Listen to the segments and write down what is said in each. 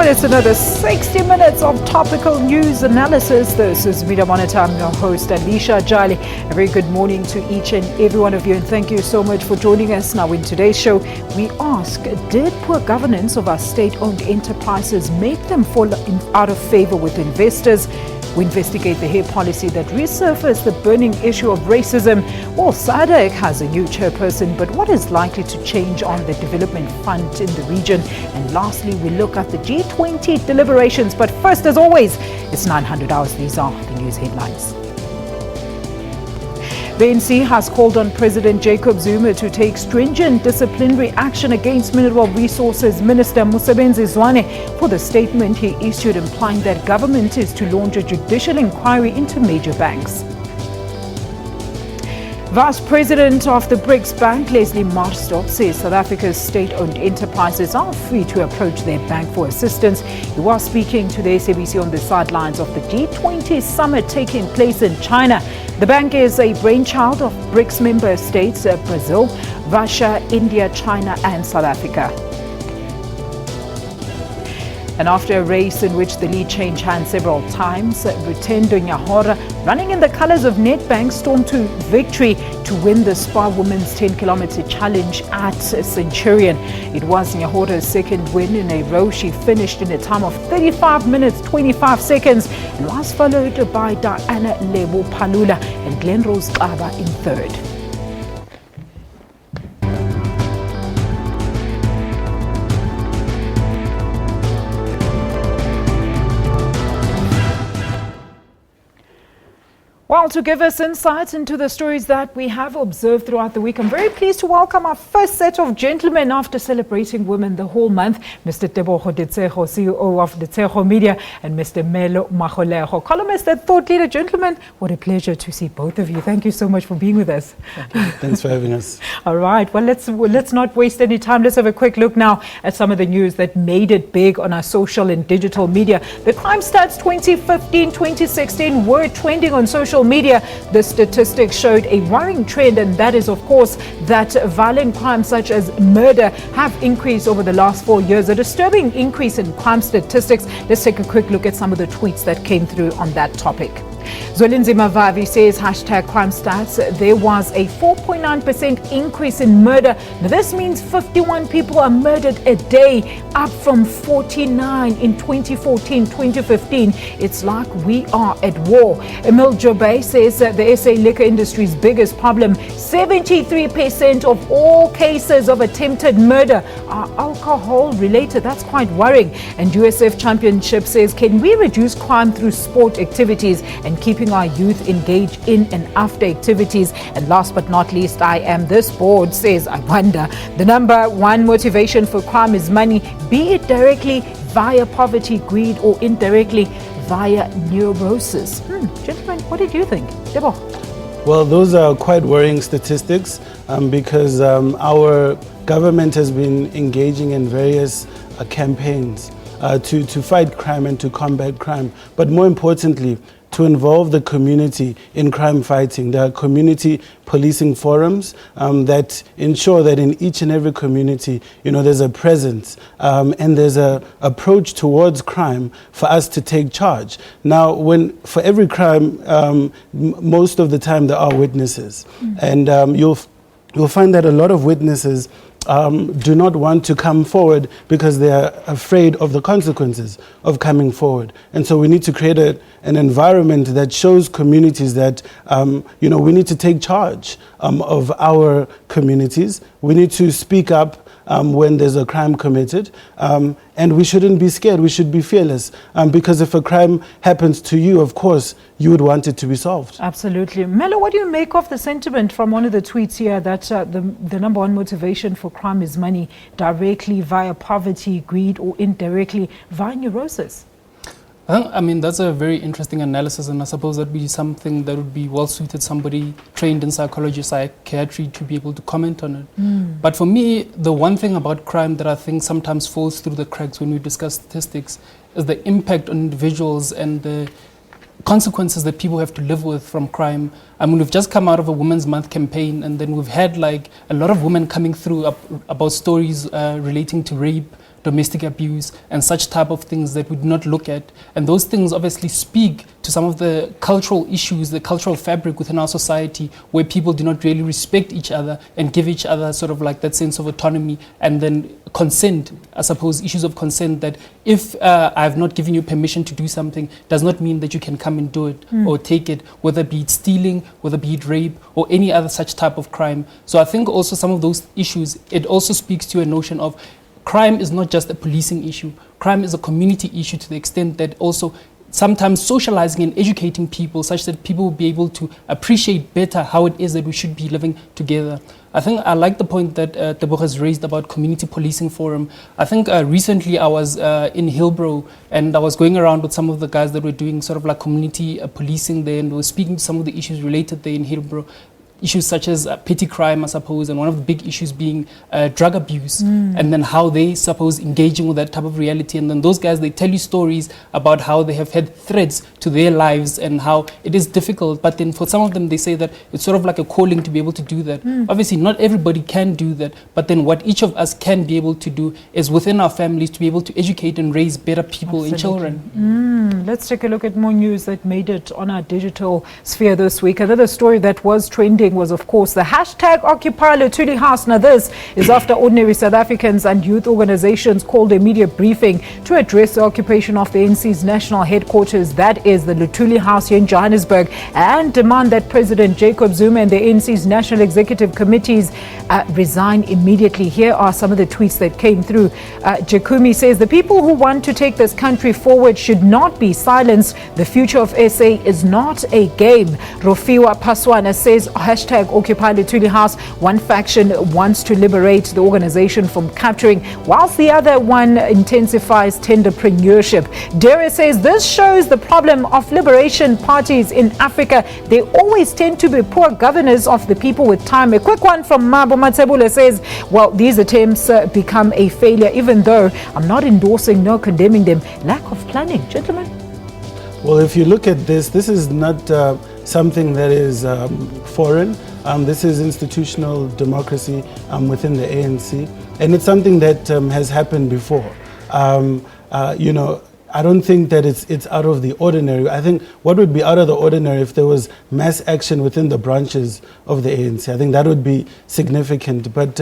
Well, it's another 60 minutes of topical news analysis. This is Media Monitor. I'm your host, Alicia Jali. A very good morning to each and every one of you, and thank you so much for joining us. Now, in today's show, we ask, did poor governance of our state-owned enterprises make them fall out of favor with investors? We investigate the hair policy that resurfaced the burning issue of racism. Well, SADC has a new chairperson, but what is likely to change on the development front in the region? And lastly, we look at the G20 deliberations. But first, as always, it's 900 hours. These are the news headlines. The ANC has called on President Jacob Zuma to take stringent disciplinary action against Mineral Resources Minister Mosebenzi Zwane for the statement he issued implying that government is to launch a judicial inquiry into major banks. Vice President of the BRICS Bank, Leslie Marsdorp, says South Africa's state-owned enterprises are free to approach their bank for assistance. He was speaking to the SABC on the sidelines of the G20 summit taking place in China. The bank is a brainchild of BRICS member states Brazil, Russia, India, China and South Africa. And after a race in which the lead changed hands several times, Rutendo Nyahora, running in the colours of Nedbank, stormed to victory to win the Spa Women's 10-kilometre challenge at Centurion. It was Nyahora's second win in a row. She finished in a time of 35 minutes, 25 seconds and was followed by Diana Lebo Palula and Glenrose Aba in third. Well, to give us insights into the stories that we have observed throughout the week, I'm very pleased to welcome our first set of gentlemen after celebrating women the whole month, Mr. Teboho Ditseho, CEO of Ditseho Media, and Mr. Melo Maholeho, columnist and thought leader. Gentlemen, what a pleasure to see both of you. Thank you so much for being with us. Thanks for having us. All right, well, let's not waste any time. Let's have a quick look now at some of the news that made it big on our social and digital media. The crime stats 2015-2016 were trending on social media. The statistics showed a worrying trend, and that is, of course, that violent crimes such as murder have increased over the last 4 years. A disturbing increase in crime statistics. Let's take a quick look at some of the tweets that came through on that topic. Zolinzi Mavavi says, hashtag crime stats, there was a 4.9% increase in murder. Now, this means 51 people are murdered a day, up from 49 in 2014-2015. It's like we are at war. Emil Jobe says that the SA liquor industry's biggest problem, 73% of all cases of attempted murder are alcohol related. That's quite worrying. And USF Championship says, can we reduce crime through sport activities and keeping our youth engaged in and after activities? And last but not least, this board says, I wonder, the number one motivation for crime is money, be it directly via poverty, greed, or indirectly via neurosis. Gentlemen, what did you think? Debo? Well, those are quite worrying statistics because our government has been engaging in various campaigns to fight crime and to combat crime. But more importantly, to involve the community in crime fighting. There are community policing forums that ensure that in each and every community, there's a presence and there's a approach towards crime for us to take charge. Now, for every crime, most of the time there are witnesses, and you'll find that a lot of witnesses do not want to come forward because they are afraid of the consequences of coming forward. And so we need to create an environment that shows communities that, we need to take charge of our communities. We need to speak up when there's a crime committed. And we shouldn't be scared. We should be fearless. Because if a crime happens to you, of course, you would want it to be solved. Absolutely. Melo, what do you make of the sentiment from one of the tweets here that the number one motivation for crime is money, directly via poverty, greed, or indirectly via neurosis? I mean, that's a very interesting analysis, and I suppose that would be something that would be well suited somebody trained in psychology, psychiatry to be able to comment on it. But for me, the one thing about crime that I think sometimes falls through the cracks when we discuss statistics is the impact on individuals and the consequences that people have to live with from crime. I mean, we've just come out of a Women's Month campaign, and then we've had like a lot of women coming through about stories relating to rape, domestic abuse and such type of things that we do not look at. And those things obviously speak to some of the cultural issues, the cultural fabric within our society, where people do not really respect each other and give each other sort of like that sense of autonomy, and then consent, I suppose, issues of consent, that if I have not given you permission to do something, does not mean that you can come and do it or take it, whether be it stealing, whether be it rape or any other such type of crime. So I think also some of those issues, it also speaks to a notion of crime is not just a policing issue. Crime is a community issue, to the extent that also sometimes socializing and educating people such that people will be able to appreciate better how it is that we should be living together. I think I like the point that Tebogo has raised about community policing forum. I think recently I was in Hillbrow, and I was going around with some of the guys that were doing sort of like community policing there, and we were speaking to some of the issues related there in Hillbrow. Issues such as petty crime, I suppose, and one of the big issues being drug abuse, and then how they suppose engaging with that type of reality. And then those guys, they tell you stories about how they have had threats to their lives and how it is difficult. But then for some of them, they say that it's sort of like a calling to be able to do that. Obviously, not everybody can do that, but then what each of us can be able to do is within our families to be able to educate and raise better people and children. Let's take a look at more news that made it on our digital sphere this week. Another story that was trending was, of course, the hashtag Occupy Luthuli House. Now, this is after ordinary South Africans and youth organizations called a media briefing to address the occupation of the NC's national headquarters, that is the Luthuli House here in Johannesburg, and demand that President Jacob Zuma and the NC's national executive committees resign immediately. Here are some of the tweets that came through. Jakumi says, the people who want to take this country forward should not be silenced. The future of SA is not a game. Rofiwa Paswana says, hashtag Occupy Luthuli House. One faction wants to liberate the organization from capturing, whilst the other one intensifies tenderpreneurship. Dere says, this shows the problem of liberation parties in Africa. They always tend to be poor governors of the people with time. A quick one from Mabo Matsebule says, well, these attempts become a failure, even though I'm not endorsing nor condemning them. Lack of planning, gentlemen. Well, if you look at this is not something that is foreign. This is institutional democracy within the ANC, and it's something that has happened before. You know, I don't think that it's out of the ordinary. I think what would be out of the ordinary if there was mass action within the branches of the ANC. I think that would be significant. But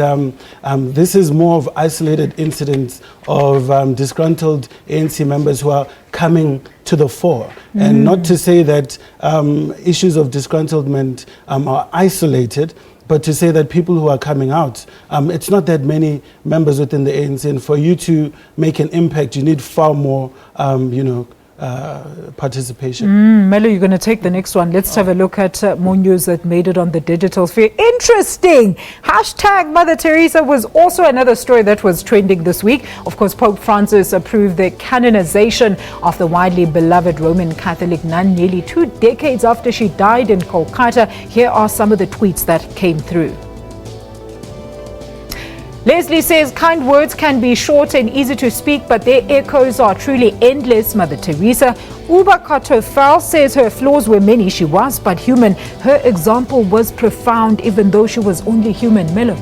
this is more of isolated incidents of disgruntled ANC members who are coming to the fore. And not to say that issues of disgruntlement are isolated, but to say that people who are coming out, it's not that many members within the ANC, and for you to make an impact, you need far more, participation. Melo, you're going to take the next one. Let's have a look at more news that made it on the digital sphere. Interesting. Hashtag Mother Teresa was also another story that was trending this week. Of course, Pope Francis approved the canonization of the widely beloved Roman Catholic nun nearly 2 decades after she died in Kolkata. Here are some of the tweets that came through. Leslie says, kind words can be short and easy to speak, but their echoes are truly endless. Mother Teresa. Uba Katofal says her flaws were many. She was but human. Her example was profound, even though she was only human. Melo.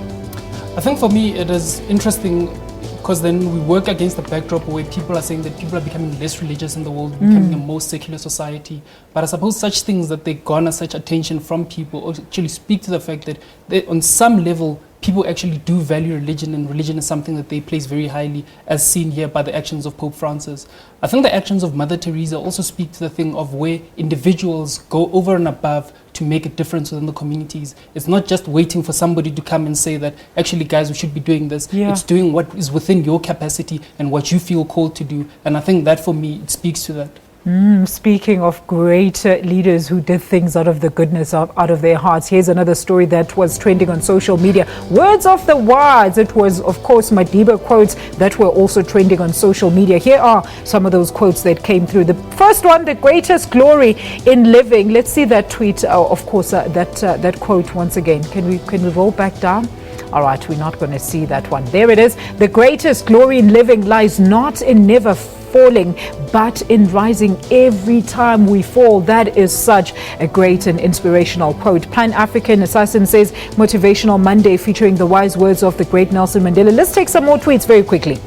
I think for me it is interesting because then we work against the backdrop where people are saying that people are becoming less religious in the world, becoming a more secular society. But I suppose such things that they garner such attention from people actually speak to the fact that they, on some level, people actually do value religion, and religion is something that they place very highly, as seen here by the actions of Pope Francis. I think the actions of Mother Teresa also speak to the thing of where individuals go over and above to make a difference within the communities. It's not just waiting for somebody to come and say that, actually, guys, we should be doing this. Yeah. It's doing what is within your capacity and what you feel called to do. And I think that, for me, it speaks to that. Speaking of great leaders who did things out of the goodness out of their hearts, here's another story that was trending on social media. Words of the wise. It was, of course, Madiba quotes that were also trending on social media. Here are some of those quotes that came through. The first one, the greatest glory in living. Let's see that tweet. Of course, that quote once again. Can we roll back down? All right, we're not going to see that one. There it is. The greatest glory in living lies not in never falling, but in rising every time we fall. That is such a great and inspirational quote. Pan-African Assassin says, Motivational Monday featuring the wise words of the great Nelson Mandela. Let's take some more tweets very quickly.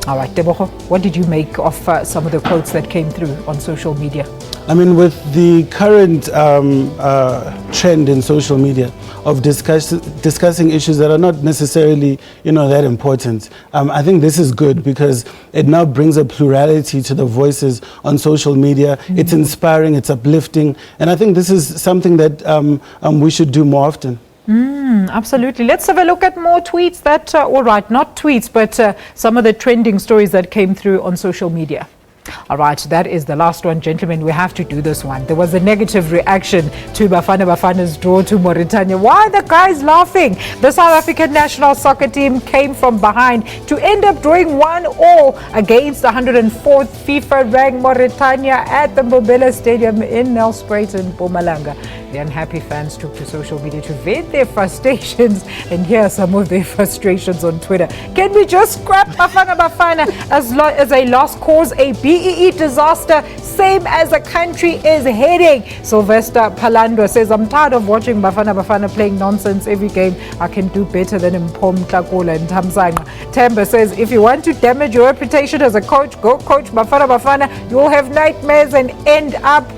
All right, Tebogo, what did you make of some of the quotes that came through on social media? I mean, with the current trend in social media of discussing issues that are not necessarily, that important, I think this is good because it now brings a plurality to the voices on social media. Mm-hmm. It's inspiring, it's uplifting, and I think this is something that we should do more often. Absolutely. Let's have a look at more tweets that, all right, not tweets, but some of the trending stories that came through on social media. All right, that is the last one, gentlemen. We have to do this one. There was a negative reaction to Bafana Bafana's draw to Mauritania. Why are the guys laughing? The South African national soccer team came from behind to end up drawing 1-1 against the 104th FIFA-ranked Mauritania at the Mobile Stadium in Nelspruit in Mpumalanga. The unhappy fans took to social media to vent their frustrations, and here are some of their frustrations on Twitter. Can we just scrap Bafana Bafana as a lost cause, a BEE disaster, same as the country is heading? Sylvester Palando says, I'm tired of watching Bafana Bafana playing nonsense every game. I can do better than Mpom Tlakola and Tamzanga. Temba says, if you want to damage your reputation as a coach, go coach Bafana Bafana. You'll have nightmares and end up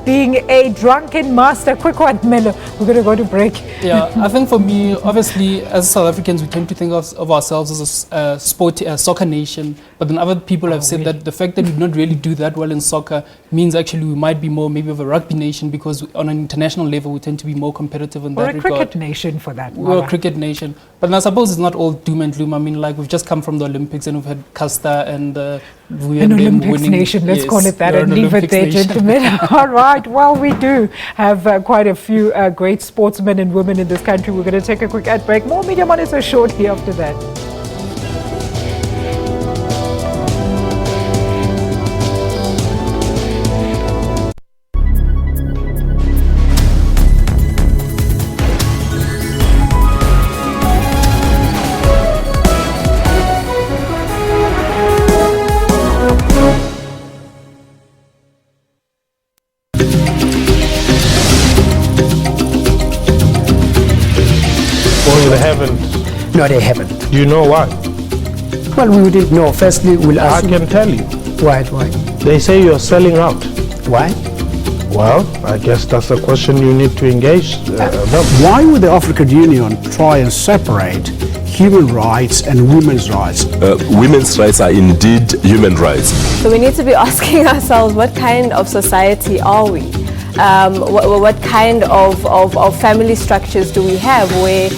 being a drunken master. Quick one, Melo. We're going to go to break. Yeah, I think for me, obviously, as South Africans, we tend to think of ourselves as a soccer nation. But then other people have said that the fact that we don't really do that well in soccer means actually we might be more maybe of a rugby nation, because on an international level we tend to be more competitive in that regard. We're a cricket nation for that. We're a cricket nation. But I suppose it's not all doom and gloom. I mean, like, we've just come from the Olympics and we've had Casta and we an Olympics nation, let's call it that, and leave it there, gentlemen. All right, well, we do have quite a few great sportsmen and women in this country. We're going to take a quick ad break. More Media Monitor shortly after that. They haven't. No, they haven't. Do you know why? Well, we wouldn't know. Firstly, we'll ask. I can tell you. Why? They say you're selling out. Why? Well, I guess that's a question you need to engage them. Why would the African Union try and separate human rights and women's rights? Women's rights are indeed human rights. So we need to be asking ourselves, what kind of society are we? What kind of family structures do we have where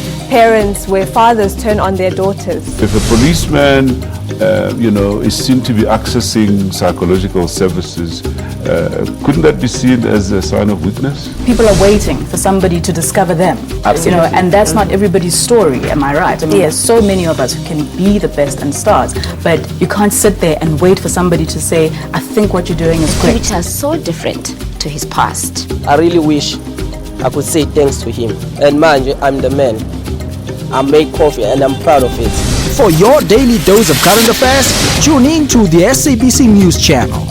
fathers turn on their daughters? If a policeman, is seen to be accessing psychological services, couldn't that be seen as a sign of weakness? People are waiting for somebody to discover them. Absolutely. And that's not everybody's story, am I right? I mean, there's so many of us who can be the best and stars, but you can't sit there and wait for somebody to say, I think what you're doing is great. Which are so different to his past. I really wish I could say thanks to him. And man, I'm the man. I make coffee and I'm proud of it. For your daily dose of current affairs, tune in to the SABC News Channel.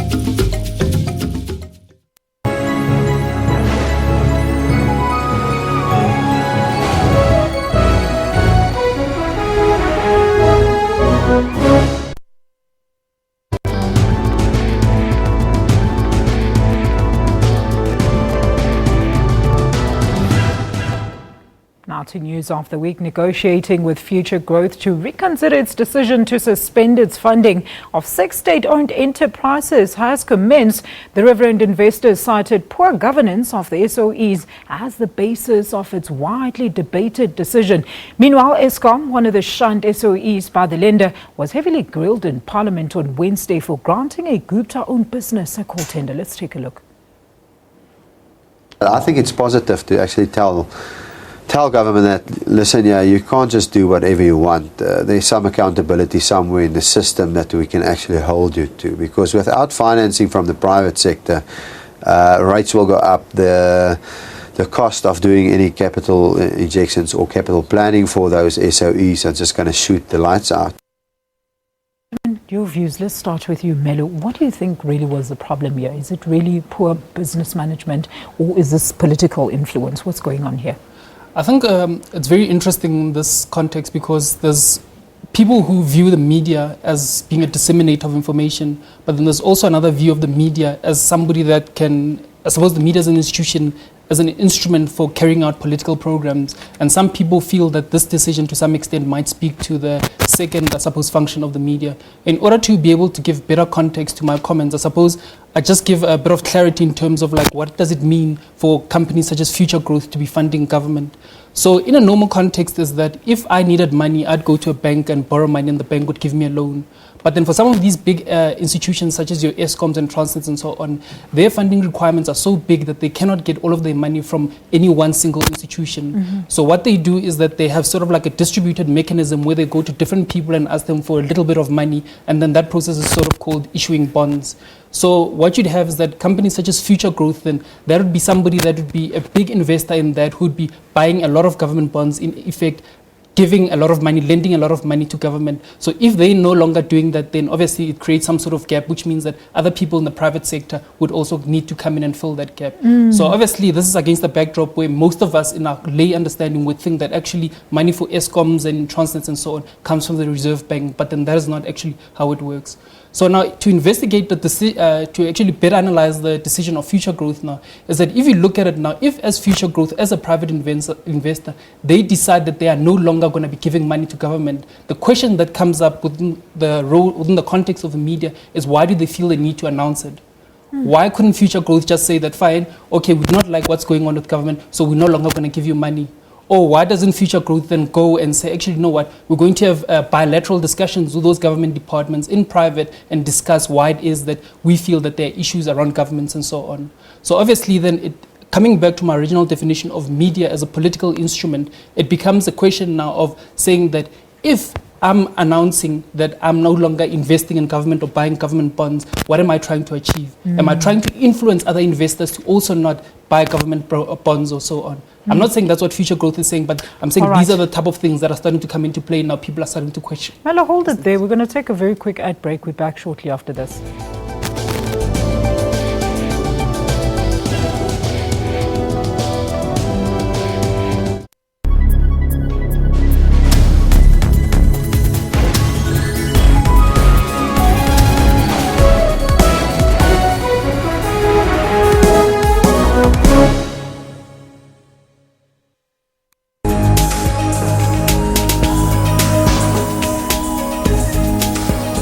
Now to news of the week. Negotiating with Futuregrowth to reconsider its decision to suspend its funding of 6 state-owned enterprises has commenced. The Reverend investors cited poor governance of the SOEs as the basis of its widely debated decision. Meanwhile, Eskom, one of the shunned SOEs by the lender, was heavily grilled in Parliament on Wednesday for granting a Gupta-owned business a call tender. Let's take a look. I think it's positive to actually tell government that, listen, you can't just do whatever you want. There's some accountability somewhere in the system that we can actually hold you to, because without financing from the private sector, rates will go up. The cost of doing any capital injections or capital planning for those SOEs are just going to shoot the lights out. Your views, let's start with you, Melo. What do you think really was the problem here? Is it really poor business management, or is this political influence? What's going on here? I think it's very interesting in this context because there's people who view the media as being a disseminator of information, but then there's also another view of the media as somebody that can, I suppose the media as an institution, as an instrument for carrying out political programs. And some people feel that this decision to some extent might speak to the second, I suppose, function of the media. In order to be able to give better context to my comments, I suppose I just give a bit of clarity in terms of like what does it mean for companies such as Futuregrowth to be funding government. So in a normal context is that if I needed money, I'd go to a bank and borrow money and the bank would give me a loan. But then for some of these big institutions such as your Escoms and Transnets and so on, their funding requirements are so big that they cannot get all of their money from any one single institution. So what they do is that they have sort of like a distributed mechanism where they go to different people and ask them for a little bit of money, and then that process is sort of called issuing bonds. So what you'd have is that companies such as Futuregrowth, then there would be somebody that would be a big investor in that who would be buying a lot of government bonds, in effect giving a lot of money, lending a lot of money to government. So if they're no longer doing that, then obviously it creates some sort of gap, which means that other people in the private sector would also need to come in and fill that gap. So obviously this is against the backdrop where most of us in our lay understanding would think that actually money for Escoms and Transnets and so on comes from the Reserve Bank, but then that is not actually how it works. So now to investigate to actually better analyze the decision of Futuregrowth now, is that if you look at it now, if as Futuregrowth, as a private investor, they decide that they are no longer going to be giving money to government, the question that comes up within the context of the media is why do they feel the need to announce it? Why couldn't Futuregrowth just say that, fine, okay, we do not like what's going on with government, so we're no longer going to give you money? Or why doesn't Futuregrowth then go and say, actually, you know what, we're going to have bilateral discussions with those government departments in private and discuss why it is that we feel that there are issues around governments and so on. So obviously then, coming back to my original definition of media as a political instrument, it becomes a question now of saying that if I'm announcing that I'm no longer investing in government or buying government bonds, what am I trying to achieve? Am I trying to influence other investors to also not buy government bonds or so on? I'm not saying that's what Futuregrowth is saying, but I'm saying these are the type of things that are starting to come into play now. People are starting to question. Melo, hold it there. We're going to take a very quick ad break. We're back shortly after this.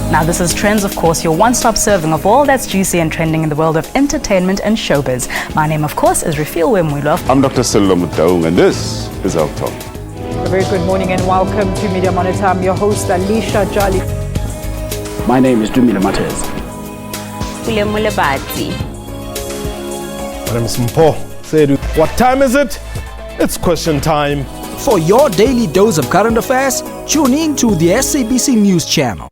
Now this is Trends, of course, your one-stop serving of all that's juicy and trending in the world of entertainment and showbiz. My name, of course, is Refill Wemwilo. I'm Dr. Sello Mutaung, and this is our talk. A very good morning and welcome to Media Monitor. I'm your host, Alicia Jali. My name is Dumile Matez. William Mulebati. My name is Mpo Sedu. What time is it? It's question time. For your daily dose of current affairs, tune in to the SABC News Channel.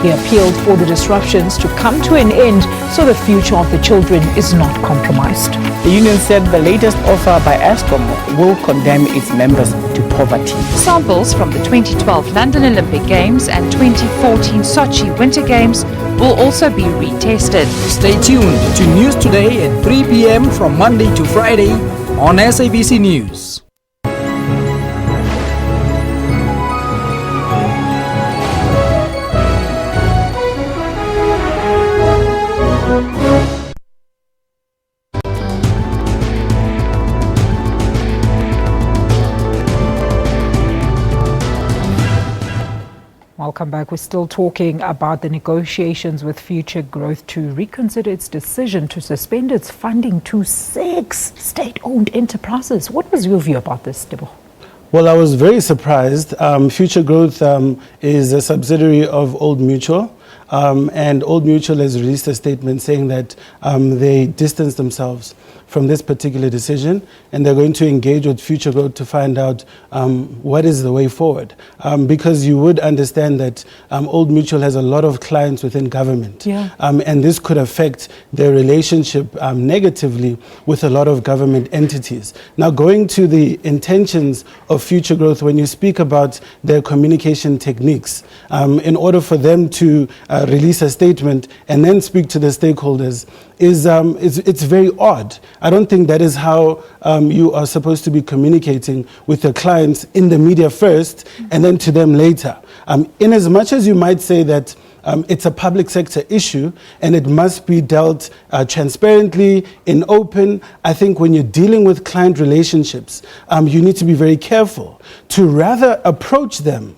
He appealed for the disruptions to come to an end so the future of the children is not compromised. The union said the latest offer by Eskom will condemn its members to poverty. Samples from the 2012 London Olympic Games and 2014 Sochi Winter Games will also be retested. Stay tuned to News Today at 3 p.m. from Monday to Friday on SABC News. Welcome back. We're still talking about the negotiations with Futuregrowth to reconsider its decision to suspend its funding to 6 state-owned enterprises. What was your view about this, Debo? Well, I was very surprised. Futuregrowth is a subsidiary of Old Mutual. And Old Mutual has released a statement saying that they distance themselves from this particular decision, and they're going to engage with Futuregrowth to find out what is the way forward. Because you would understand that Old Mutual has a lot of clients within government, and this could affect their relationship negatively with a lot of government entities. Now, going to the intentions of Futuregrowth, when you speak about their communication techniques, in order for them to release a statement and then speak to the stakeholders is it's very odd. I don't think that is how you are supposed to be communicating with your clients in the media first and then to them later. In as much as you might say that it's a public sector issue and it must be dealt transparently, in open. I think when you're dealing with client relationships, you need to be very careful to rather approach them,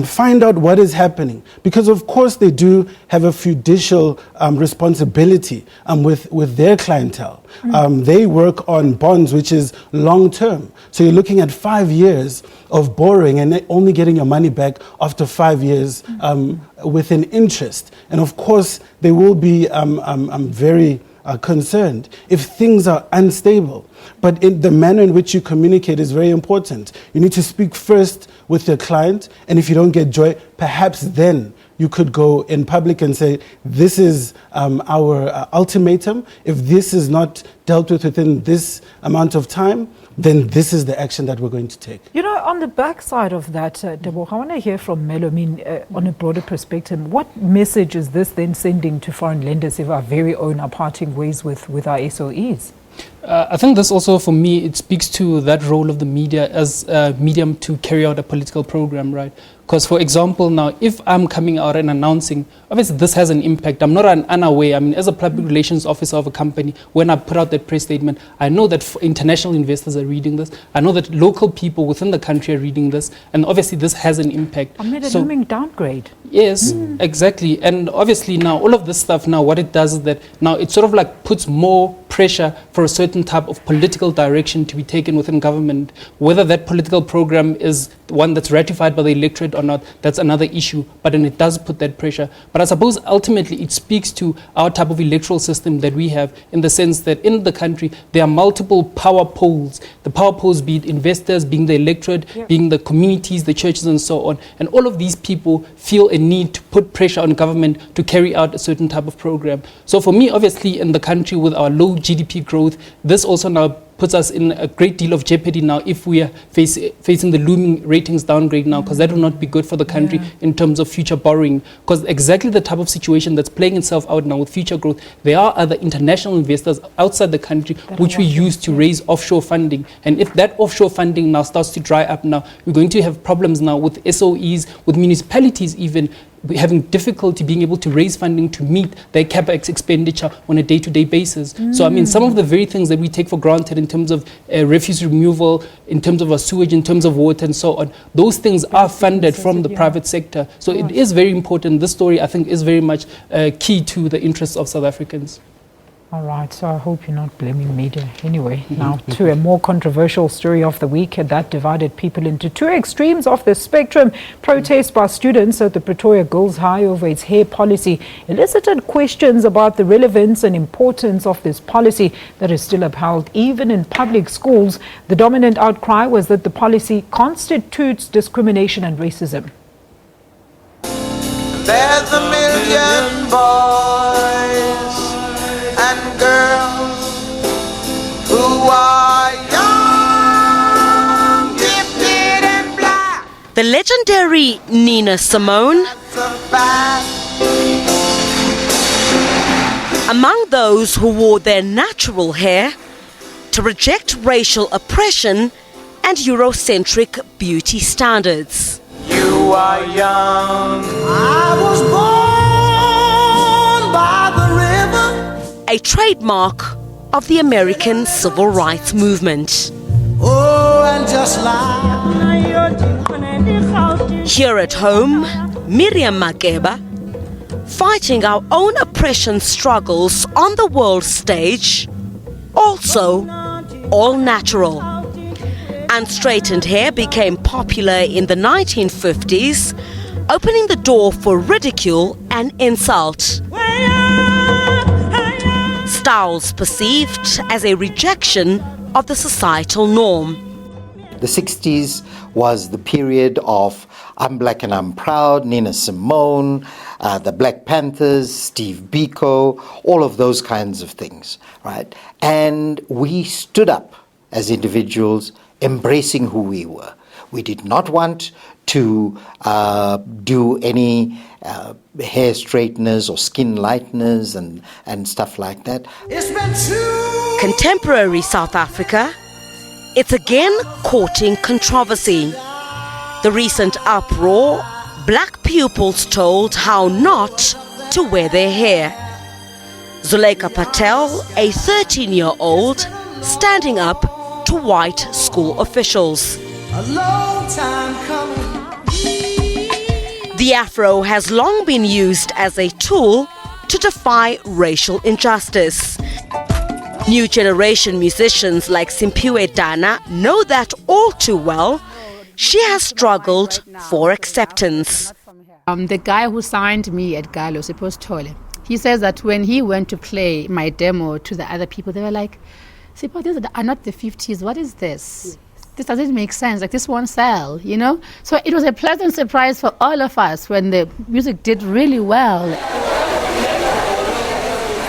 find out what is happening. Because of course they do have a judicial responsibility with their clientele. They work on bonds, which is long term. So you're looking at 5 years of borrowing and only getting your money back after 5 years with an interest. And of course, they will be very concerned if things are unstable. But the manner in which you communicate is very important. You need to speak first with your client, and if you don't get joy, perhaps then you could go in public and say, this is our ultimatum. If this is not dealt with within this amount of time, then this is the action that we're going to take. You know, on the backside of that, Debo, I want to hear from Melo. I mean, on a broader perspective, what message is this then sending to foreign lenders if our very own are parting ways with our SOEs? I think this also, for me, it speaks to that role of the media as a medium to carry out a political program, right? Because, for example, now, if I'm coming out and announcing, obviously this has an impact. I'm not unaware. I mean, as a public relations officer of a company, when I put out that press statement, I know that international investors are reading this. I know that local people within the country are reading this. And obviously this has an impact. I made a looming downgrade. Yes, exactly. And obviously now, all of this stuff now, what it does is that now it sort of like puts more pressure for a certain type of political direction to be taken within government. Whether that political program is one that's ratified by the electorate or not, that's another issue. But then it does put that pressure. But I suppose ultimately it speaks to our type of electoral system that we have, in the sense that in the country there are multiple power poles. The power poles, be it investors, being the electorate, being the communities, the churches and so on. And all of these people feel a need to put pressure on government to carry out a certain type of program. So for me, obviously, in the country with our low GDP growth, this also now puts us in a great deal of jeopardy now if we are facing the looming ratings downgrade now, because that will not be good for the country in terms of future borrowing. Because exactly the type of situation that's playing itself out now with Futuregrowth, there are other international investors outside the country which we use to raise offshore funding. And if that offshore funding now starts to dry up now, we're going to have problems now with SOEs, with municipalities even, having difficulty being able to raise funding to meet their capex expenditure on a day-to-day basis. So I mean, some of the very things that we take for granted in terms of refuse removal, in terms of our sewage, in terms of water and so on, those things are funded from the private sector. So it is very important. This story, I think, is very much key to the interests of South Africans. All right, so I hope you're not blaming media. Anyway, now to a more controversial story of the week that divided people into two extremes of the spectrum. Protests by students at the Pretoria Girls High over its hair policy elicited questions about the relevance and importance of this policy that is still upheld even in public schools. The dominant outcry was that the policy constitutes discrimination and racism. There's a million boys and girls who are young, gifted and black. The legendary Nina Simone, among those who wore their natural hair to reject racial oppression and Eurocentric beauty standards. You are young. I was born by the river. A trademark of the American Civil Rights Movement. Oh, and just like here at home, Miriam Makeba, fighting our own oppression struggles on the world stage, also all natural. Unstraightened hair became popular in the 1950s, opening the door for ridicule and insult. Styles perceived as a rejection of the societal norm. The 60s was the period of I'm Black and I'm Proud, Nina Simone, the Black Panthers, Steve Biko, all of those kinds of things, right? And we stood up as individuals, embracing who we were. We did not want to do any hair straighteners or skin lighteners and stuff like that. Contemporary South Africa, it's again courting controversy. The recent uproar, black pupils told how not to wear their hair. Zuleika Patel, a 13-year-old, standing up to white school officials. A long time coming. The afro has long been used as a tool to defy racial injustice. New generation musicians like Simpiwe Dana know that all too well. She has struggled for acceptance. The guy who signed me at Galo, Sipho, he says that when he went to play my demo to the other people, they were like, Sipho, these are not the 50s, what is this? This doesn't make sense, like this won't sell, you know? So it was a pleasant surprise for all of us when the music did really well.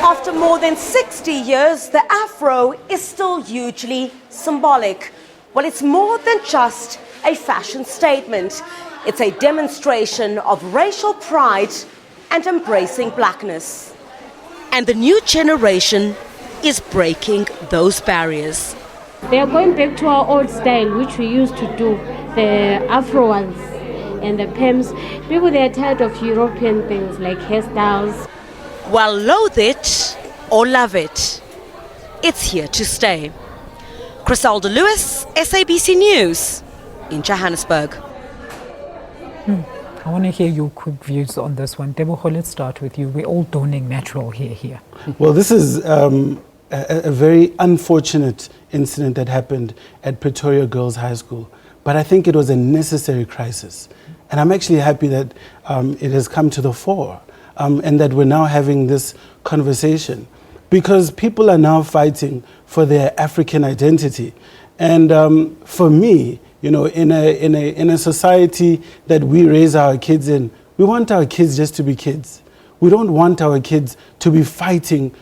After more than 60 years, the afro is still hugely symbolic. Well, it's more than just a fashion statement. It's a demonstration of racial pride and embracing blackness. And the new generation is breaking those barriers. They are going back to our old style, which we used to do, the afro ones and the perms. People, they are tired of European things like hairstyles. Well, loathe it or love it, it's here to stay. Criselda Lewis, SABC News in Johannesburg. I want to hear your quick views on this one. Tebogo, let's start with you. We're all donning natural hair here. Well, this is a very unfortunate incident that happened at Pretoria Girls High School. But I think it was a necessary crisis. And I'm actually happy that it has come to the fore and that we're now having this conversation. Because people are now fighting for their African identity. And for me, you know, in a society that we raise our kids in, we want our kids just to be kids. We don't want our kids to be fighting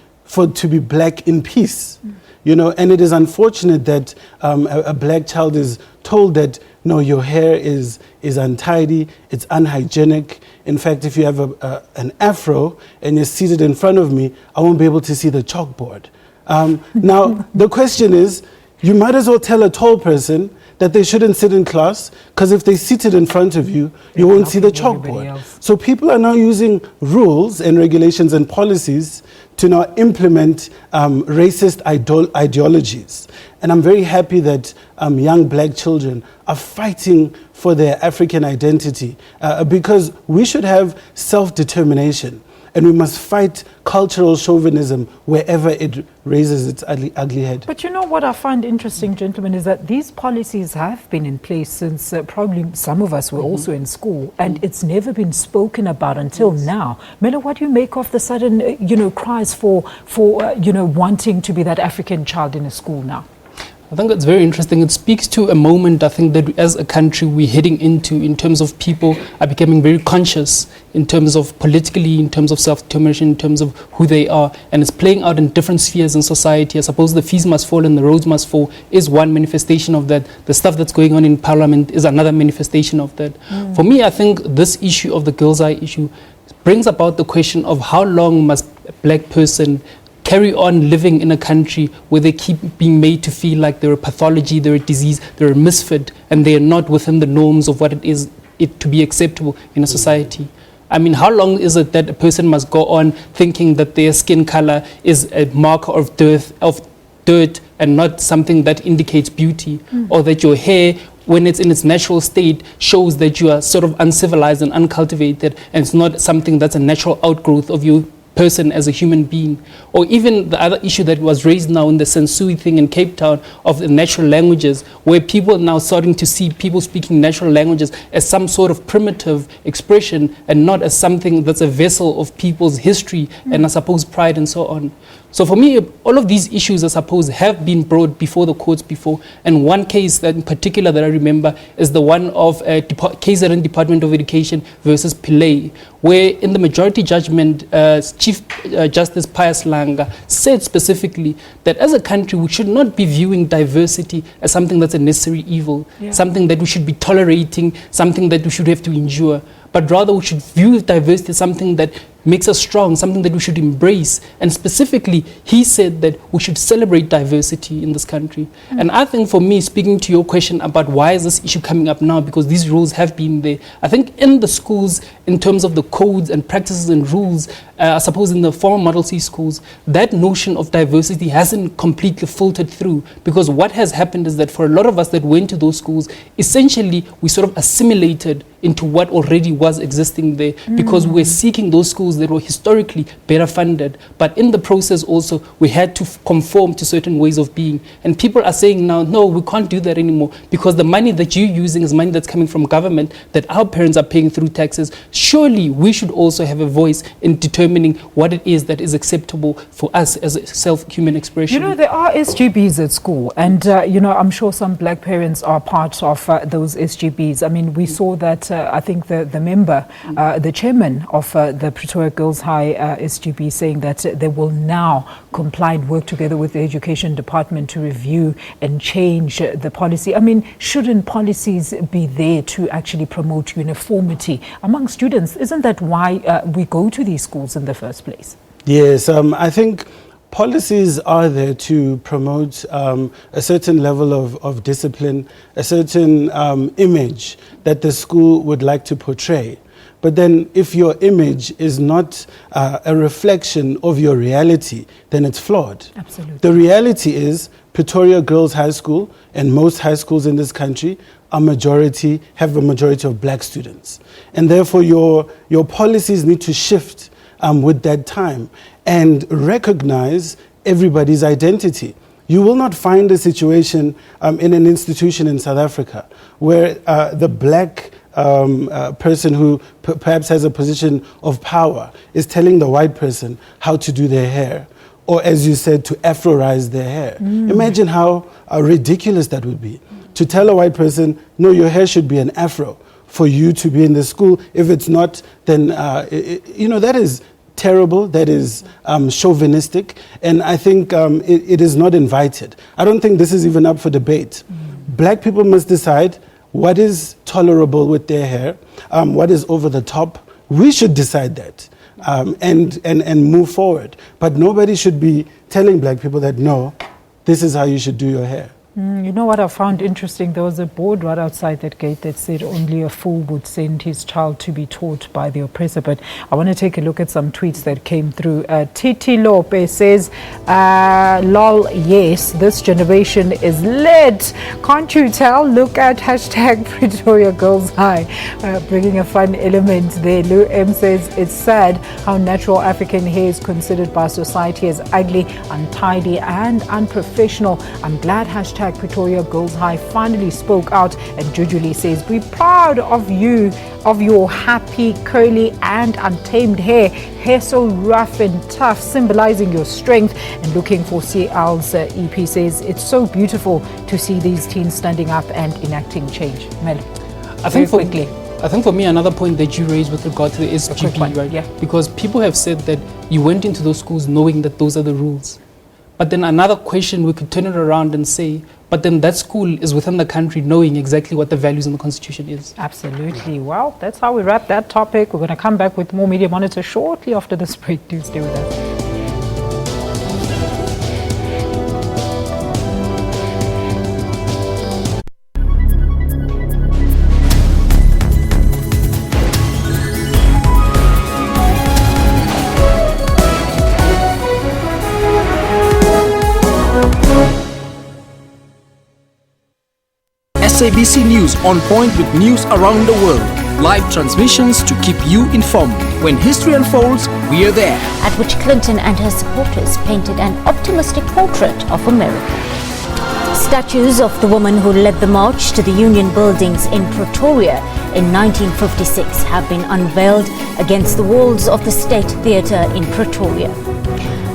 to be black in peace. You know, and it is unfortunate that a black child is told that, no, your hair is untidy, it's unhygienic. In fact, if you have an afro and you're seated in front of me, I won't be able to see the chalkboard. Now, the question is, you might as well tell a tall person that they shouldn't sit in class, because if they seated in front of you, you won't see the chalkboard. So people are now using rules and regulations and policies to now implement racist ideologies. And I'm very happy that young black children are fighting for their African identity because we should have self-determination. And we must fight cultural chauvinism wherever it raises its ugly head. But you know what I find interesting, gentlemen, is that these policies have been in place since probably some of us were also in school, and it's never been spoken about until now. Melo, what do you make of the sudden, cries for wanting to be that African child in a school now? I think it's very interesting. It speaks to a moment, I think, that as a country we're heading into in terms of people are becoming very conscious in terms of politically, in terms of self-determination, in terms of who they are. And it's playing out in different spheres in society. I suppose the fees must fall and the roads must fall is one manifestation of that. The stuff that's going on in Parliament is another manifestation of that. For me, I think this issue of the Girls' Eye issue brings about the question of how long must a black person carry on living in a country where they keep being made to feel like they're a pathology, they're a disease, they're a misfit, and they're not within the norms of what it is to be acceptable in a society. I mean, how long is it that a person must go on thinking that their skin color is a marker of dirt and not something that indicates beauty, or that your hair, when it's in its natural state, shows that you are sort of uncivilized and uncultivated, and it's not something that's a natural outgrowth of you person as a human being? Or even the other issue that was raised now in the Sensui thing in Cape Town of the natural languages, where people are now starting to see people speaking natural languages as some sort of primitive expression and not as something that's a vessel of people's history and I suppose pride and so on. So for me, all of these issues, I suppose, have been brought before the courts before. And one case that in particular that I remember is the one of KZN Department of Education versus Pillay, where in the majority judgment, Chief Justice Pius Langa said specifically that as a country, we should not be viewing diversity as something that's a necessary evil, something that we should be tolerating, something that we should have to endure, but rather we should view diversity as something that makes us strong, something that we should embrace. And specifically, he said that we should celebrate diversity in this country. And I think for me, speaking to your question about why is this issue coming up now, because these rules have been there. I think in the schools, in terms of the codes and practices and rules, I suppose in the former Model C schools, that notion of diversity hasn't completely filtered through, because what has happened is that for a lot of us that went to those schools, essentially we sort of assimilated into what already was existing there, because we're seeking those schools that were historically better funded. But in the process also, we had to conform to certain ways of being. And people are saying now, no, we can't do that anymore, because the money that you're using is money that's coming from government, that our parents are paying through taxes. Surely we should also have a voice in determining what it is that is acceptable for us as a self-human expression. You know, there are SGBs at school, and I'm sure some black parents are part of those SGBs. I mean, we saw that I think the member, the chairman of the Pretoria Girls High SGB, saying that they will now comply and work together with the education department to review and change the policy. I mean, shouldn't policies be there to actually promote uniformity among students? Isn't that why we go to these schools in the first place? Yes, I think policies are there to promote a certain level of discipline, a certain image that the school would like to portray. But then if your image is not a reflection of your reality, then it's flawed. Absolutely. The reality is Pretoria Girls High School and most high schools in this country have a majority of black students. And therefore your policies need to shift with that time and recognize everybody's identity. You will not find a situation in an institution in South Africa where the black person who perhaps has a position of power is telling the white person how to do their hair, or as you said, to Afro-rise their hair. Imagine how ridiculous that would be. To tell a white person, no, your hair should be an Afro for you to be in the school. If it's not, then, that is terrible, that is chauvinistic, and I think it is not invited. I don't think this is even up for debate. Black people must decide what is tolerable with their hair, what is over the top. We should decide that and move forward. But nobody should be telling black people that, no, this is how you should do your hair. You know what I found interesting? There was a board right outside that gate that said only a fool would send his child to be taught by the oppressor. But I want to take a look at some tweets that came through. Titi Lope says, lol, yes, this generation is lit. Can't you tell? Look at hashtag Pretoria Girls High. Bringing a fun element there. Lou M says, it's sad how natural African hair is considered by society as ugly, untidy and unprofessional. I'm glad hashtag Pretoria Girls High finally spoke out. And Jujuli says, we're proud of you, of your happy, curly and untamed hair so rough and tough, symbolizing your strength. And looking for CL's EP says, it's so beautiful to see these teens standing up and enacting change. Mel, I think for me, another point that you raised with regard to the SGB, right? Yeah. Because people have said that you went into those schools knowing that those are the rules. But then another question, we could turn it around and say, but then that school is within the country knowing exactly what the values in the Constitution is. Absolutely. Well, that's how we wrap that topic. We're going to come back with more Media Monitor shortly after this break. Do stay with us. SABC News on point with news around the world. Live transmissions to keep you informed. When history unfolds, we are there. At which Clinton and her supporters painted an optimistic portrait of America. Statues of the woman who led the march to the Union buildings in Pretoria in 1956 have been unveiled against the walls of the State Theatre in Pretoria.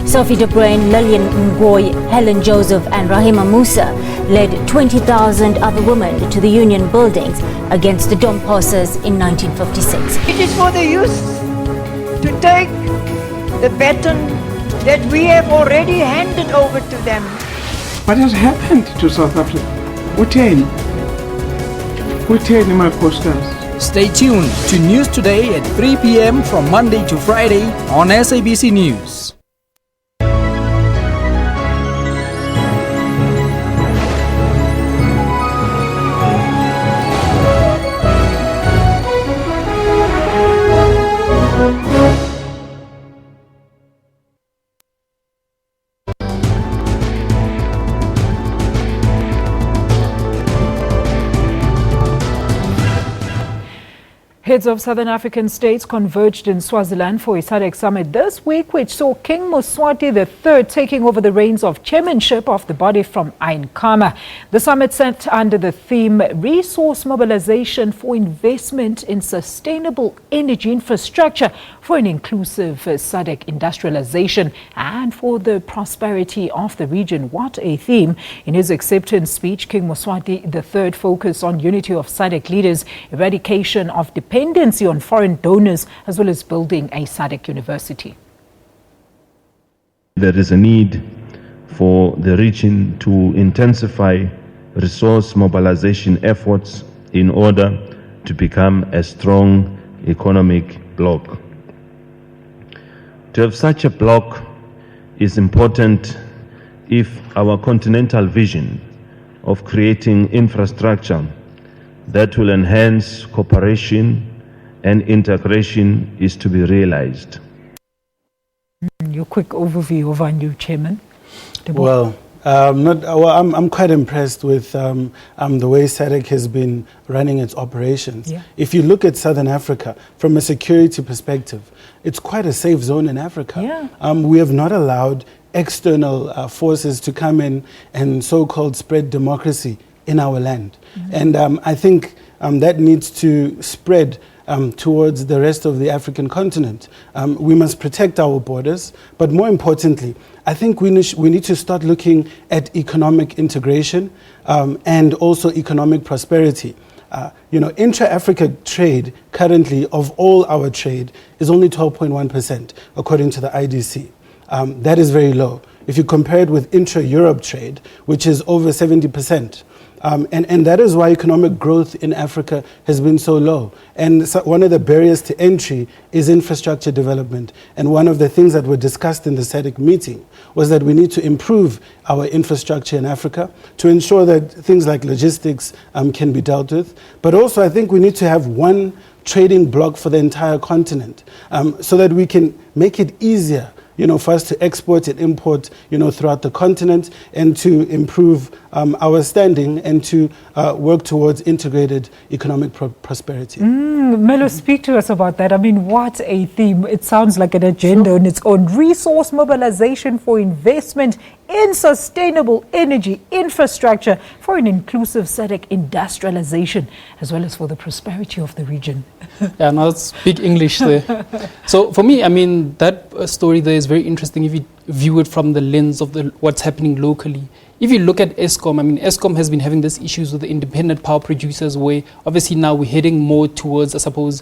Sophie de Bruyn, Lillian Ngoy, Helen Joseph and Rahima Musa led 20,000 other women to the union buildings against the Dompasas in 1956. It is for the youth to take the baton that we have already handed over to them. What has happened to South Africa? Uteni my posters. Stay tuned to News Today at 3 p.m. from Monday to Friday on SABC News. Heads of Southern African states converged in Swaziland for a SADC summit this week, which saw King Moswati III taking over the reins of chairmanship of the body from Ain Khama. The summit sat under the theme Resource Mobilization for Investment in Sustainable Energy Infrastructure for an Inclusive SADC Industrialization and for the Prosperity of the Region. What a theme. In his acceptance speech, King Moswati III focused on unity of SADC leaders, eradication of dependency on foreign donors, as well as building a SADC university. There is a need for the region to intensify resource mobilization efforts in order to become a strong economic bloc. To have such a bloc is important if our continental vision of creating infrastructure that will enhance cooperation and integration is to be realized. Your quick overview of our new chairman. Well, I'm quite impressed with the way SADC has been running its operations. Yeah. If you look at Southern Africa from a security perspective, it's quite a safe zone in Africa. Yeah. We have not allowed external forces to come in and so-called spread democracy in our land. Mm-hmm. And I think that needs to spread towards the rest of the African continent. We must protect our borders, but more importantly, I think we need to start looking at economic integration and also economic prosperity. Intra-Africa trade currently of all our trade is only 12.1% according to the IDC. That is very low. If you compare it with intra-Europe trade, which is over 70%. And that is why economic growth in Africa has been so low. And so one of the barriers to entry is infrastructure development. And one of the things that were discussed in the SADC meeting was that we need to improve our infrastructure in Africa to ensure that things like logistics can be dealt with. But also I think we need to have one trading bloc for the entire continent so that we can make it easier for us to export and import, throughout the continent and to improve our standing and to work towards integrated economic prosperity. Melo, speak to us about that. I mean, what a theme. It sounds like an agenda on its own. Resource mobilization for investment in sustainable energy infrastructure for an inclusive SADC industrialization, as well as for the prosperity of the region. Yeah, now that's big English there. So for me, I mean, that story there is very interesting if you view it from the lens of what's happening locally. If you look at Eskom, I mean, Eskom has been having these issues with the independent power producers where obviously now we're heading more towards, I suppose,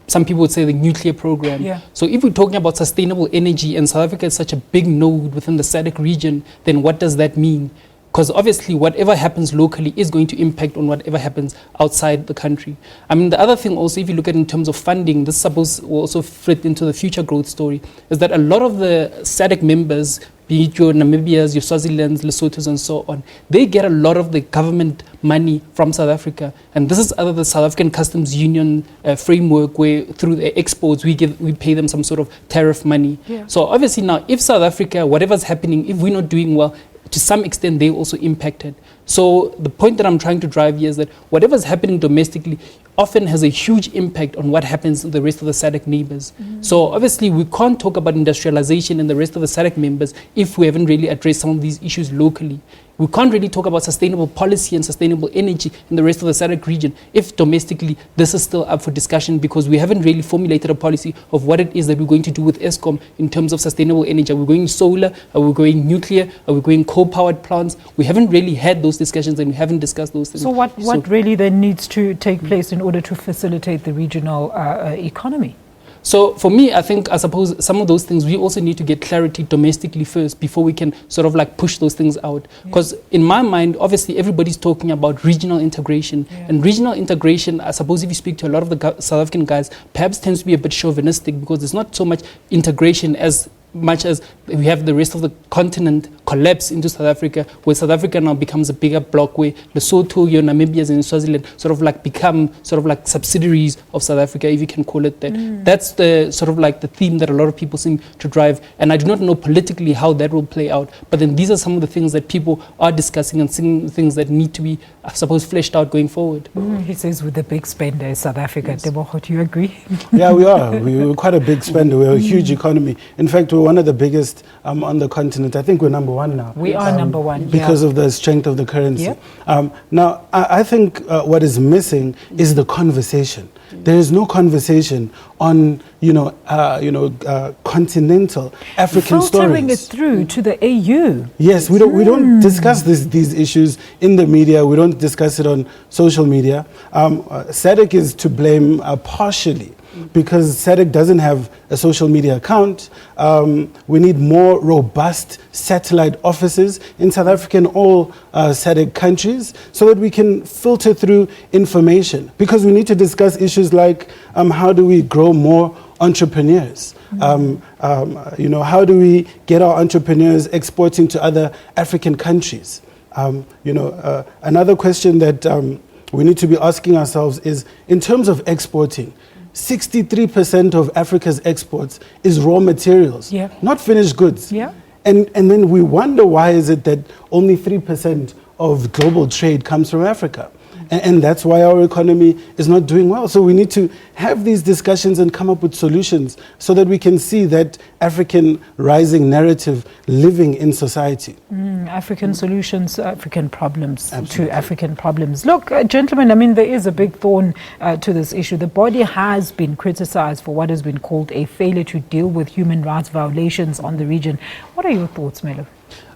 some people would say the nuclear program. Yeah. So if we're talking about sustainable energy and South Africa is such a big node within the SADC region, then what does that mean? Because obviously whatever happens locally is going to impact on whatever happens outside the country. I mean, the other thing also, if you look at it in terms of funding, this suppose will also fit into the Futuregrowth story, is that a lot of the SADC members, be it your Namibias, your Swazilands, Lesothos and so on, they get a lot of the government money from South Africa. And this is under the South African Customs Union framework where through the exports we pay them some sort of tariff money. Yeah. So obviously now if South Africa, whatever's happening, if we're not doing well, to some extent they're also impacted. So the point that I'm trying to drive here is that whatever's happening domestically often has a huge impact on what happens to the rest of the SADC neighbors. So obviously we can't talk about industrialization in the rest of the SADC members if we haven't really addressed some of these issues locally. We can't really talk about sustainable policy and sustainable energy in the rest of the SADC region if domestically this is still up for discussion, because we haven't really formulated a policy of what it is that we're going to do with Eskom in terms of sustainable energy. Are we going solar? Are we going nuclear? Are we going coal-powered plants? We haven't really had those discussions, and we haven't discussed those things. So what really then needs to take place in order to facilitate the regional economy? So for me, I suppose some of those things we also need to get clarity domestically first before we can sort of like push those things out. Because in my mind, obviously everybody's talking about regional integration. And regional integration, I suppose if you speak to a lot of the South African guys, perhaps tends to be a bit chauvinistic, because there's not so much integration as much as we have the rest of the continent collapse into South Africa, where South Africa now becomes a bigger block, where Lesotho, Namibia and Swaziland sort of like become sort of like subsidiaries of South Africa, if you can call it that. That's the sort of like the theme that a lot of people seem to drive, and I do not know politically how that will play out, but then these are some of the things that people are discussing and seeing things that need to be, I suppose, fleshed out going forward. He says with the big spender is South Africa. Tebogo, do you agree? Yeah, we are. We're quite a big spender. We're a huge economy. In fact, we're one of the biggest on the continent. I think we're number one now. We are number one. Because of the strength of the currency. Now, I think what is missing is the conversation. There is no conversation on, continental African Filtering stories. it through to the AU. Yes, we don't discuss these issues in the media. We don't discuss it on social media. SADC is to blame partially, because SADC doesn't have a social media account. We need more robust satellite offices in South Africa and all SADC countries, so that we can filter through information, because we need to discuss issues like how do we grow more entrepreneurs? How do we get our entrepreneurs exporting to other African countries? Another question that we need to be asking ourselves is, in terms of exporting, 63% of Africa's exports is raw materials, not finished goods. And then we wonder, why is it that only 3% of global trade comes from Africa? And that's why our economy is not doing well. So we need to have these discussions and come up with solutions, so that we can see that African rising narrative living in society. African solutions, African problems to African problems. Look, gentlemen, there is a big thorn to this issue. The body has been criticized for what has been called a failure to deal with human rights violations on the region. What are your thoughts, Melo?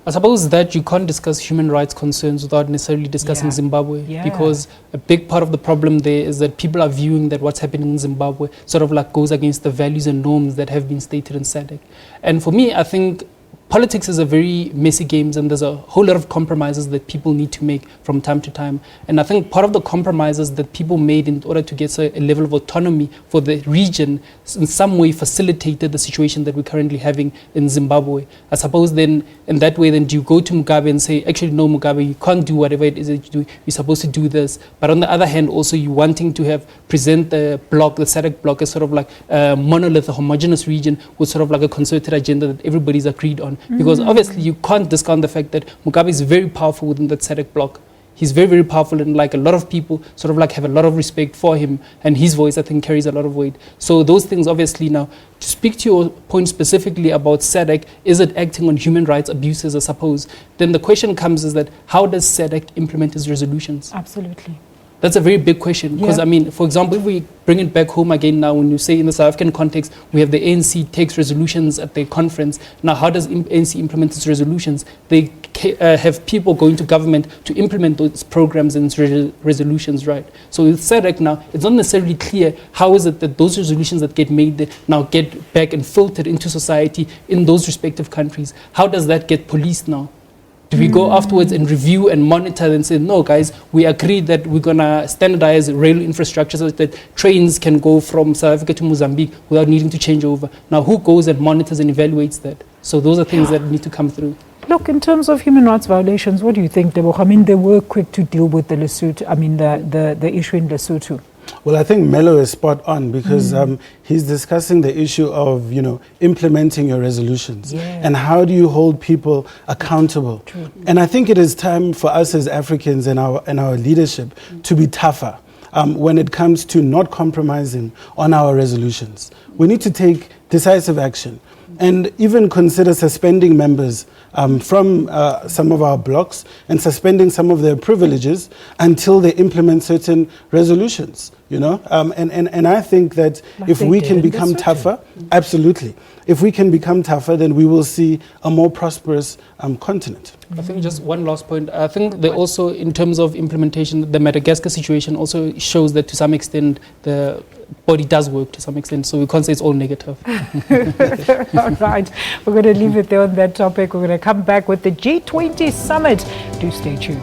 I suppose that you can't discuss human rights concerns without necessarily discussing Zimbabwe, because a big part of the problem there is that people are viewing that what's happening in Zimbabwe sort of like goes against the values and norms that have been stated in SADC. And for me, I think politics is a very messy game, and there's a whole lot of compromises that people need to make from time to time. And I think part of the compromises that people made in order to get a level of autonomy for the region in some way facilitated the situation that we're currently having in Zimbabwe. I suppose then, in that way, then do you go to Mugabe and say, actually, no, Mugabe, you can't do whatever it is that you do. You're supposed to do this. But on the other hand, also, you wanting to present the bloc, the SADC bloc, as sort of like a monolith, a homogeneous region with sort of like a concerted agenda that everybody's agreed on. Because obviously you can't discount the fact that Mugabe is very powerful within that SADC bloc. He's very, very powerful, and like a lot of people sort of like have a lot of respect for him, and his voice, I think, carries a lot of weight. So those things, obviously, now, to speak to your point specifically about SADC, is it acting on human rights abuses, I suppose? Then the question comes is that, how does SADC implement its resolutions? Absolutely. That's a very big question, because for example, if we bring it back home again now, when you say in the South African context, we have the ANC takes resolutions at their conference. Now, how does ANC implement its resolutions? They have people going to government to implement those programs and resolutions, right? So with SADC now, it's not necessarily clear how is it that those resolutions that get made now get back and filtered into society in those respective countries. How does that get policed now? Do we go afterwards and review and monitor and say, no, guys, we agree that we're going to standardize rail infrastructure so that trains can go from South Africa to Mozambique without needing to change over? Now, who goes and monitors and evaluates that? So those are things that need to come through. Look, in terms of human rights violations, what do you think, Tebogo? They were quick to deal with the Lesotho, the issue in Lesotho. Well, I think Melo is spot on, because he's discussing the issue of, implementing your resolutions. And how do you hold people accountable? And I think it is time for us as Africans and our leadership to be tougher when it comes to not compromising on our resolutions. We need to take decisive action. and even consider suspending members from some of our blocks and suspending some of their privileges until they implement certain resolutions, you know. And I think that if we can become tougher, absolutely. If we can become tougher, then we will see a more prosperous continent. I think just one last point. I think they also, in terms of implementation, the Madagascar situation also shows that to some extent the body does work to some extent, so we can't say it's all negative. All right, we're going to leave it there on that topic. We're going to come back with the G20 summit. Do stay tuned.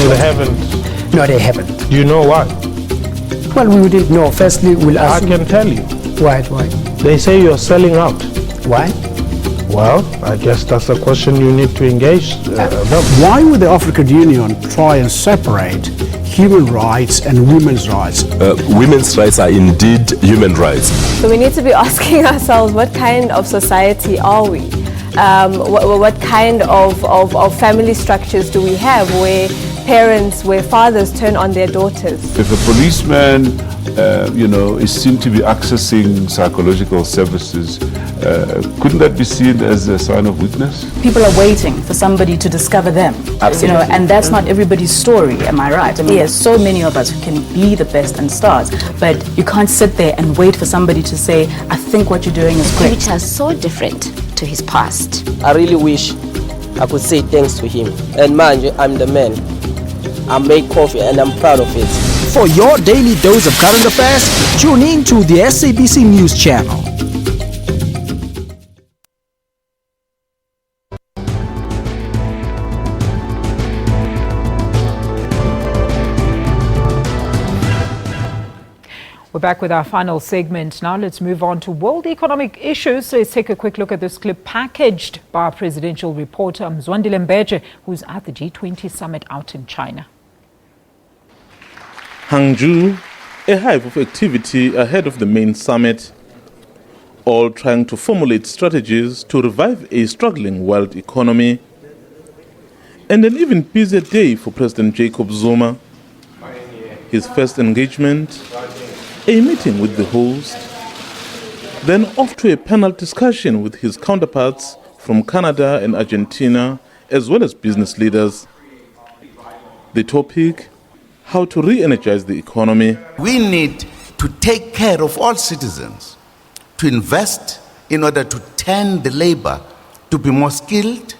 They haven't. No, they haven't. Do you know why? Well, we didn't know. Firstly, we'll ask. I can tell you. Why? They say you're selling out. Why? Well, I guess that's a question you need to engage them. Why would the African Union try and separate human rights and women's rights? Women's rights are indeed human rights. So we need to be asking ourselves, what kind of society are we? What kind of family structures do we have where fathers turn on their daughters? If a policeman, is seen to be accessing psychological services, couldn't that be seen as a sign of weakness? People are waiting for somebody to discover them. Absolutely. And that's not everybody's story, am I right? I mean, there's so many of us who can be the best and stars, but you can't sit there and wait for somebody to say, I think what you're doing is great. Future is so different to his past. I really wish I could say thanks to him. And mind you, I'm the man. I make coffee and I'm proud of it. For your daily dose of current affairs, tune in to the SABC News Channel. We're back with our final segment. Now let's move on to world economic issues. So let's take a quick look at this clip packaged by our presidential reporter, Mzwandile Mbeje, who's at the G20 summit out in China. Hangzhou, a hive of activity ahead of the main summit, all trying to formulate strategies to revive a struggling world economy. And an even busier day for President Jacob Zuma. His first engagement, a meeting with the host, then off to a panel discussion with his counterparts from Canada and Argentina, as well as business leaders. The topic, how to re-energize the economy. We need to take care of all citizens, to invest in order to turn the labor to be more skilled,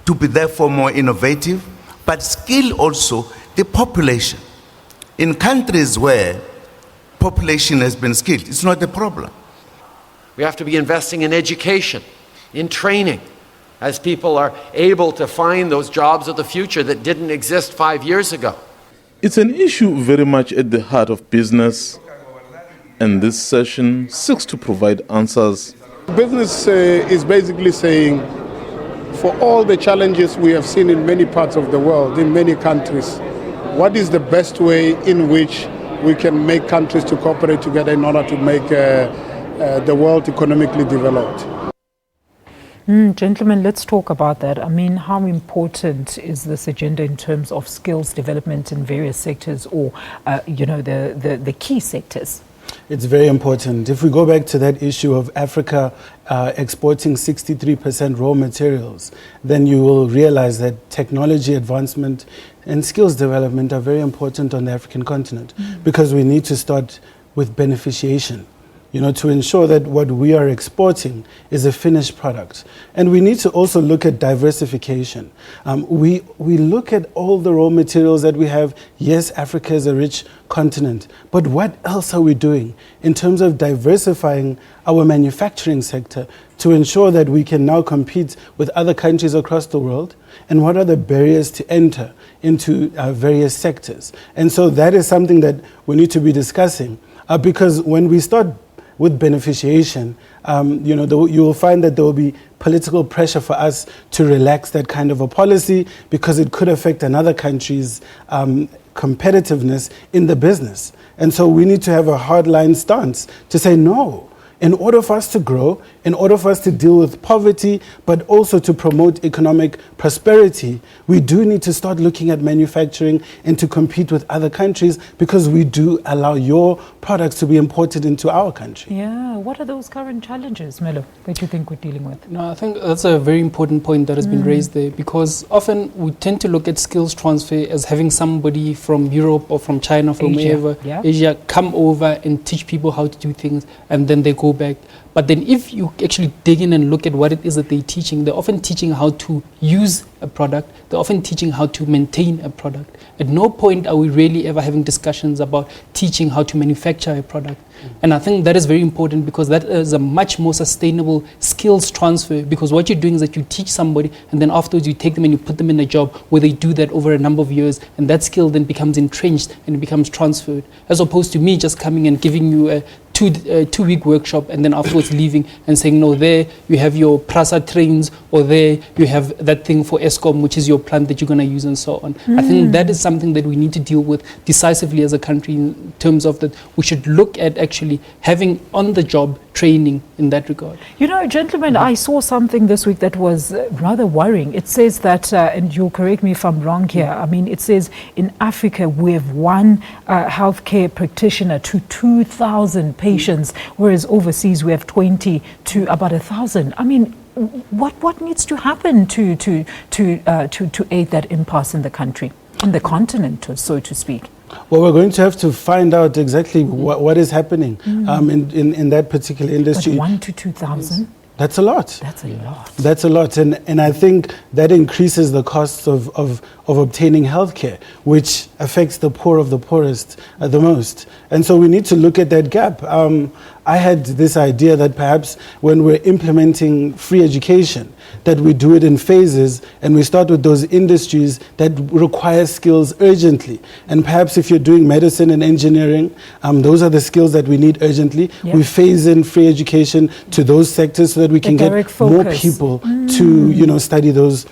to be therefore more innovative, but skill also the population. In countries where population has been skilled, it's not a problem. We have to be investing in education, in training, as people are able to find those jobs of the future that didn't exist 5 years ago. It's an issue very much at the heart of business, and this session seeks to provide answers. Business is basically saying, for all the challenges we have seen in many parts of the world, in many countries, what is the best way in which we can make countries to cooperate together in order to make the world economically developed? Gentlemen, let's talk about that. I mean, how important is this agenda in terms of skills development in various sectors or, the key sectors? It's very important. If we go back to that issue of Africa exporting 63% raw materials, then you will realize that technology advancement and skills development are very important on the African continent because we need to start with beneficiation, to ensure that what we are exporting is a finished product. And we need to also look at diversification. We look at all the raw materials that we have. Yes, Africa is a rich continent, but what else are we doing in terms of diversifying our manufacturing sector to ensure that we can now compete with other countries across the world? And what are the barriers to enter into various sectors? And so that is something that we need to be discussing because when we start with beneficiation, you will find that there will be political pressure for us to relax that kind of a policy because it could affect another country's competitiveness in the business. And so we need to have a hardline stance to say no. In order for us to grow, in order for us to deal with poverty, but also to promote economic prosperity, we do need to start looking at manufacturing and to compete with other countries because we do allow your products to be imported into our country. Yeah, what are those current challenges, Melo, that you think we're dealing with? No, I think that's a very important point that has been raised there, because often we tend to look at skills transfer as having somebody from Europe or from China, from wherever, Asia, come over and teach people how to do things, and then they go back. But then if you actually dig in and look at what it is that they're teaching, they're often teaching how to use a product, they're often teaching how to maintain a product. At no point are we really ever having discussions about teaching how to manufacture a product. And I think that is very important, because that is a much more sustainable skills transfer, because what you're doing is that you teach somebody and then afterwards you take them and you put them in a job where they do that over a number of years, and that skill then becomes entrenched and it becomes transferred, as opposed to me just coming and giving you a two-week workshop and then afterwards leaving and saying, no, there you have your Prasa trains, or there you have that thing for ESCOM, which is your plant that you're going to use, and so on. I think that is something that we need to deal with decisively as a country, in terms of that we should look at actually having on-the-job training in that regard. You know, gentlemen, I saw something this week that was rather worrying. It says that, and you'll correct me if I'm wrong here, I mean, it says in Africa we have one healthcare practitioner to 2,000 patients, whereas overseas we have 20 to about 1,000. I mean, what needs to happen to aid that impasse in the country, on the continent, so to speak? Well, we're going to have to find out exactly what is happening in that particular industry. But 1 to 2,000? That's a lot. That's a lot. That's a lot. And I think that increases the costs of obtaining healthcare, which affects the poor of the poorest the most. And so we need to look at that gap. I had this idea that perhaps when we're implementing free education, that we do it in phases, and we start with those industries that require skills urgently. And perhaps if you're doing medicine and engineering, those are the skills that we need urgently. We phase in free education to those sectors so that we can get more people to study those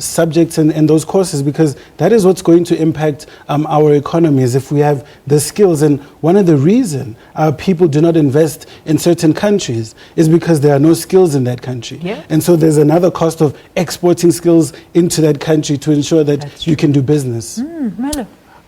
subjects and those courses, because that is what's going to impact our economies if we have the skills. And one of the reasons people do not invest in certain countries is because there are no skills in that country. And so there's another cost of exporting skills into that country to ensure that you can do business.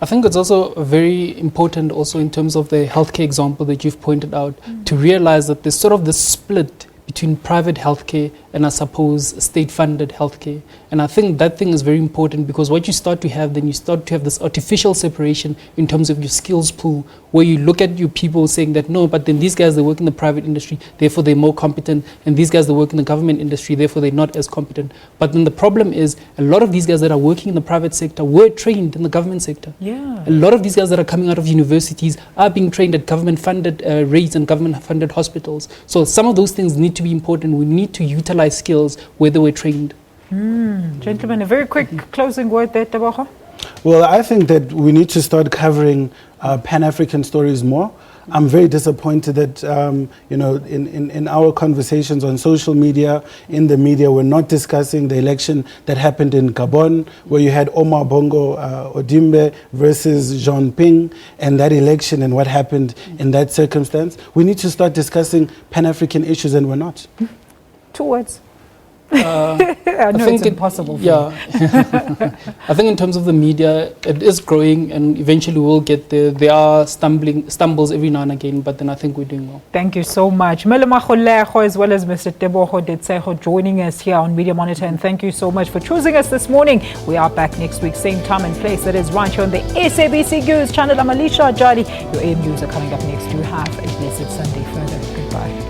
I think it's also very important also in terms of the healthcare example that you've pointed out, to realize that there's sort of this split between private healthcare and, I suppose, state-funded healthcare. And I think that thing is very important, because what you start to have, then you start to have this artificial separation in terms of your skills pool, where you look at your people saying that, no, but then these guys, they work in the private industry, therefore they're more competent, and these guys, they work in the government industry, therefore they're not as competent. But then the problem is, a lot of these guys that are working in the private sector were trained in the government sector. A lot of these guys that are coming out of universities are being trained at government-funded rates and government-funded hospitals. So some of those things need to be important. We need to utilize skills where they were trained. Gentlemen, a very quick closing word there, Tebogo. Well, I think that we need to start covering Pan-African stories more. I'm very disappointed that, in our conversations on social media, in the media, we're not discussing the election that happened in Gabon, where you had Omar Bongo Odimbe versus Jean Ping, and that election and what happened in that circumstance. We need to start discussing Pan-African issues, and we're not. 2 words. I know it's impossible. I think in terms of the media, it is growing, and eventually we'll get there. There are stumbles every now and again, but then I think we're doing well. Thank you so much. Melo Makgoleho, as well as Mr. Tebogo Detseho, joining us here on Media Monitor, and thank you so much for choosing us this morning. We are back next week, same time and place. That is right here on the SABC News channel. I'm Alicia Jali. Your AM news are coming up next. You have a blessed Sunday further. Goodbye.